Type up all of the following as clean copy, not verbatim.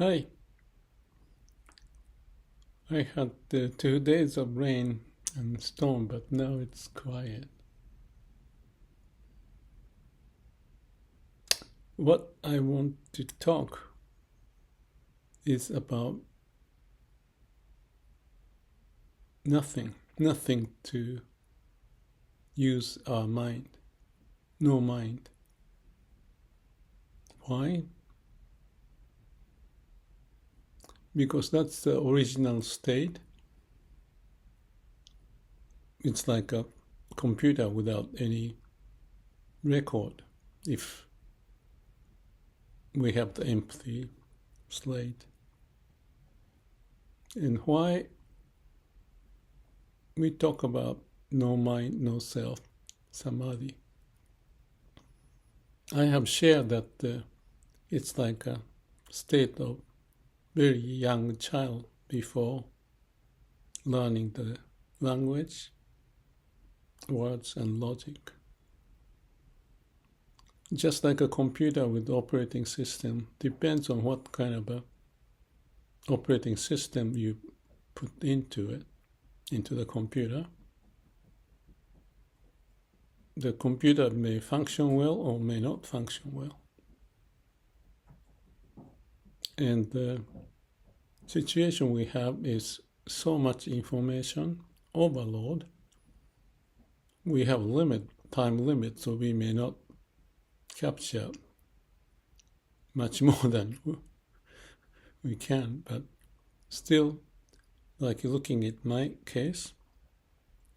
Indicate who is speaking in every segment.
Speaker 1: Hi, I had 2 days of rain and storm, but now it's quiet. What I want to talk is about nothing to use our mind, no mind. Why? Because that's the original state. It's like a computer without any record. If we have the empty slate. And why we talk about no mind, no self, samadhi. I have shared that it's like a state of very young child before learning the language, words and logic. Just like a computer with operating system, depends on what kind of a operating system you put into it, into the computer. The computer may function well or may not function well. And the situation we have is so much information, overload. We have time limit, so we may not capture much more than we can, but still, like looking at my case,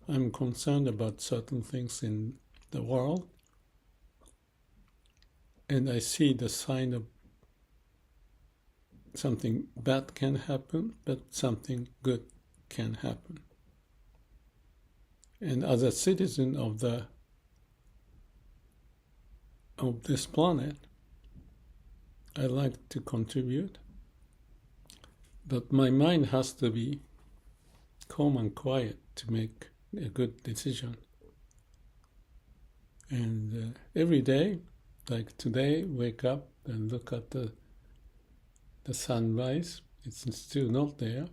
Speaker 1: I'm concerned about certain things in the world, and I see the sign of something bad can happen, but something good can happen. And as a citizen of this planet, I like to contribute, but my mind has to be calm and quiet to make a good decision. And every day, like today, wake up and look at the sunrise. It's still not there,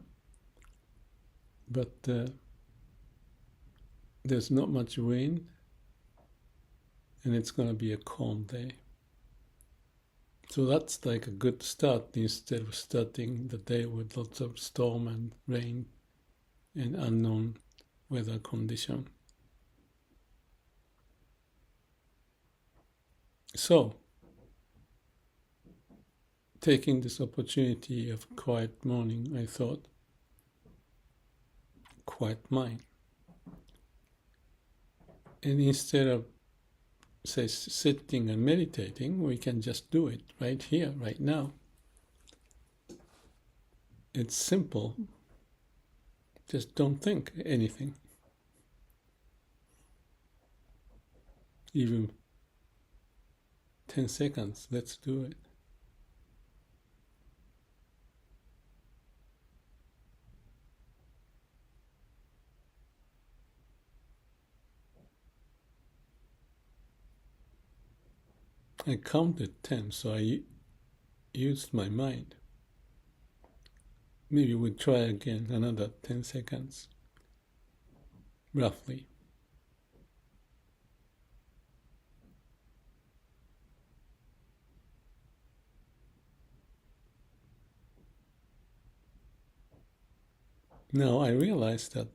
Speaker 1: but there's not much rain, and it's going to be a calm day. So that's like a good start instead of starting the day with lots of storm and rain and unknown weather condition. So, taking this opportunity of quiet morning, I thought, quiet mind. And instead of, say, sitting and meditating, we can just do it right here, right now. It's simple. Just don't think anything. Even 10 seconds, let's do it. I counted 10, so I used my mind. Maybe we'll try again another 10 seconds, roughly. Now I realize that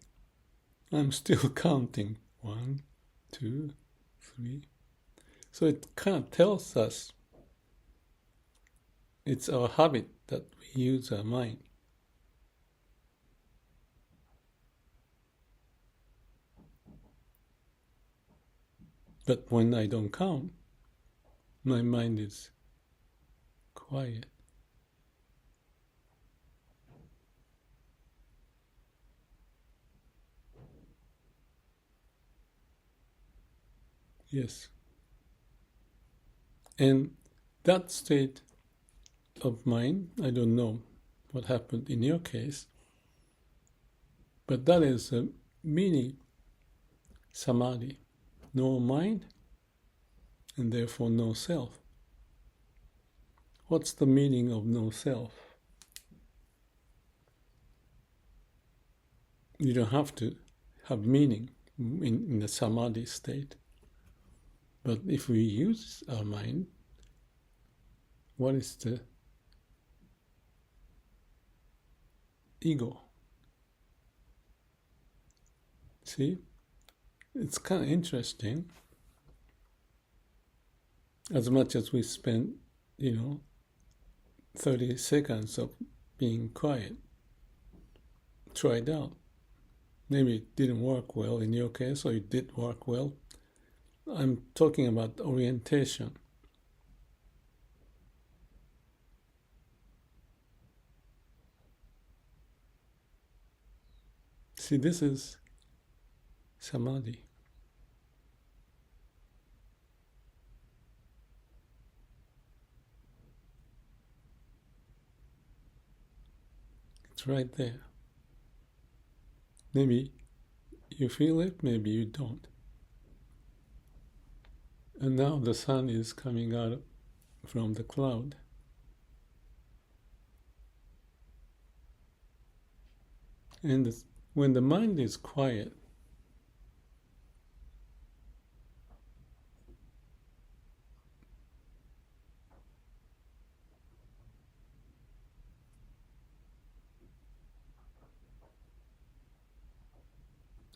Speaker 1: I'm still counting 1, 2, 3. So it kind of tells us it's our habit that we use our mind. But when I don't count, my mind is quiet. Yes. And that state of mind, I don't know what happened in your case, but that is a mini samadhi. No mind, and therefore no self. What's the meaning of no self? You don't have to have meaning in the samadhi state. But if we use our mind, what is the ego? See, it's kind of interesting. As much as we spend, 30 seconds of being quiet, try it out. Maybe it didn't work well in your case, or it did work well. I'm talking about orientation. See, this is samadhi. It's right there. Maybe you feel it, maybe you don't. And now the sun is coming out from the cloud. And when the mind is quiet,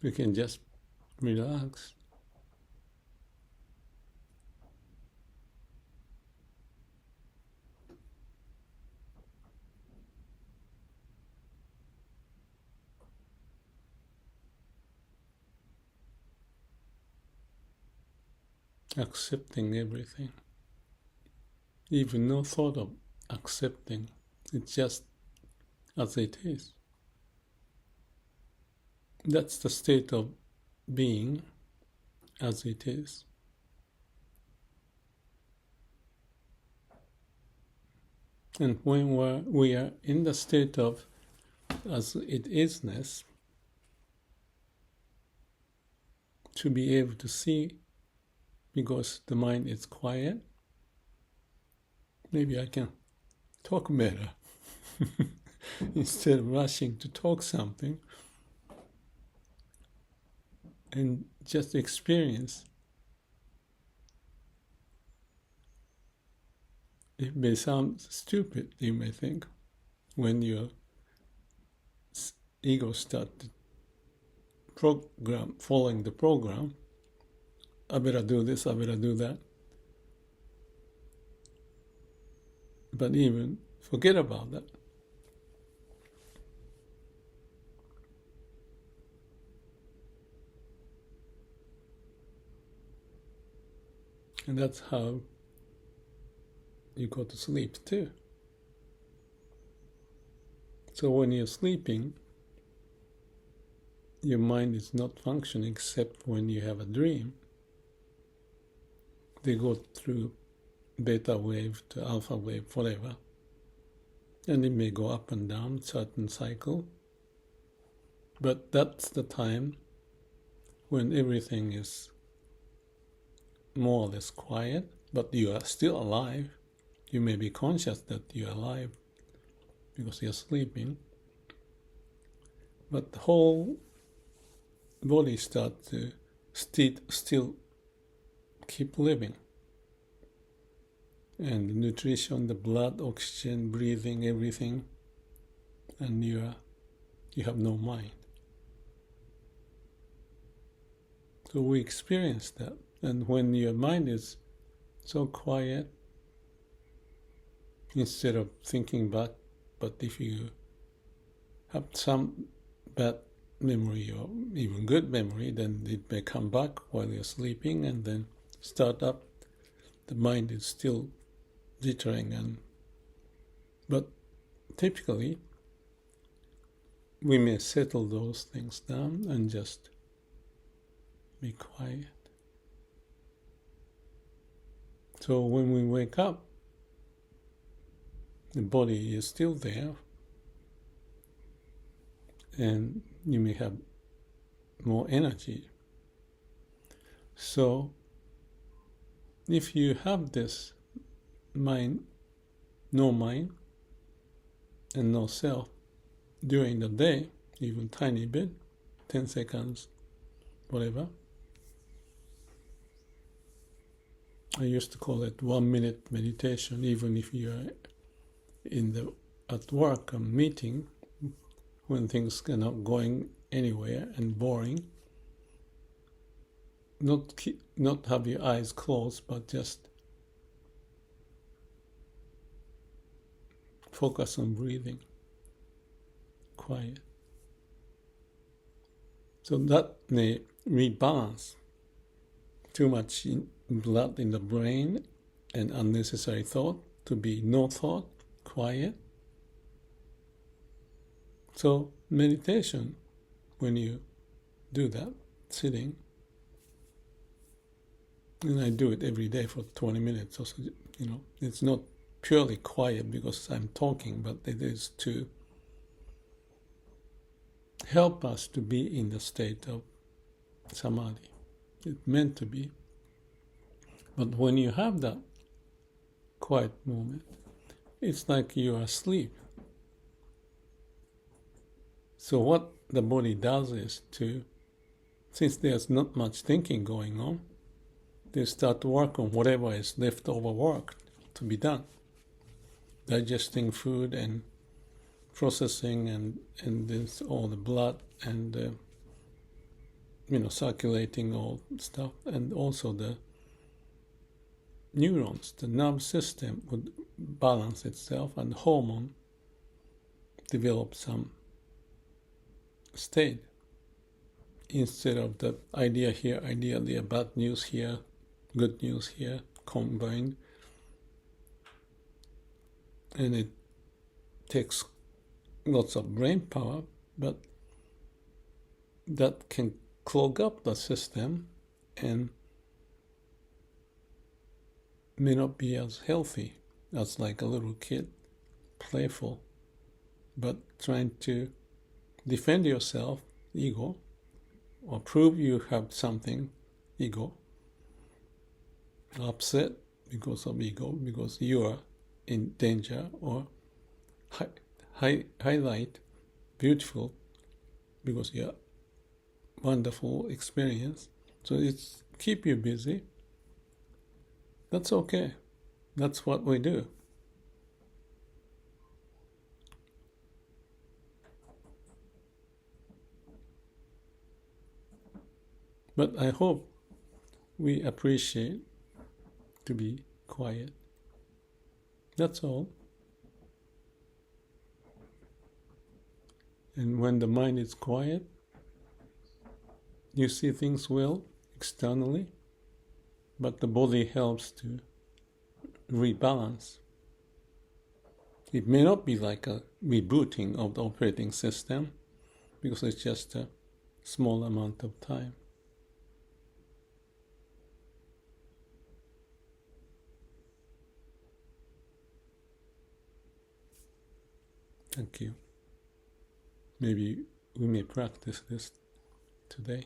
Speaker 1: we can just relax. Accepting everything. Even no thought of accepting. It's just as it is. That's the state of being as it is. And when we are in the state of as it isness, to be able to see, because the mind is quiet, maybe I can talk better instead of rushing to talk something, and just experience. It may sound stupid, you may think, when your ego starts following the program. I better do this, I better do that. But even forget about that. And that's how you go to sleep too. So when you're sleeping, your mind is not functioning except when you have a dream. They go through beta wave to alpha wave, whatever. And it may go up and down, certain cycle. But that's the time when everything is more or less quiet, but you are still alive. You may be conscious that you're alive because you're sleeping. But the whole body starts to still keep living. And the nutrition, the blood, oxygen, breathing, everything, and you have no mind. So we experience that. And when your mind is so quiet, instead of thinking back, but if you have some bad memory or even good memory, then it may come back while you're sleeping and then start up. The mind is still jittering, but typically we may settle those things down and just be quiet. So when we wake up, the body is still there, and you may have more energy. So if you have this mind, no mind, and no self during the day, even tiny bit, 10 seconds, whatever. I used to call it 1 minute meditation, even if you're at work or meeting, when things are not going anywhere and boring. Not have your eyes closed, but just focus on breathing, quiet. So that may rebalance too much blood in the brain and unnecessary thought to be no thought, quiet. So meditation, when you do that, sitting, and I do it every day for 20 minutes or so, it's not purely quiet because I'm talking, but it is to help us to be in the state of samadhi. It's meant to be. But when you have that quiet moment, it's like you are asleep. So what the body does is since there's not much thinking going on, they start to work on whatever is leftover work to be done. Digesting food and processing and this, all the blood and circulating all stuff, and also the neurons, the nerve system would balance itself, and hormone develop some state instead of the idea here, idea there, bad news here, good news here, combined. And it takes lots of brain power, but that can clog up the system and may not be as healthy as like a little kid, playful, but trying to defend yourself, ego, or prove you have something, ego, upset because of ego, because you are in danger, or highlight beautiful because you are wonderful experience. So it's keep you busy. That's okay. That's what we do. But I hope we appreciate to be quiet. That's all. And when the mind is quiet, you see things well externally, but the body helps to rebalance. It may not be like a rebooting of the operating system because it's just a small amount of time. Thank you. Maybe we may practice this today.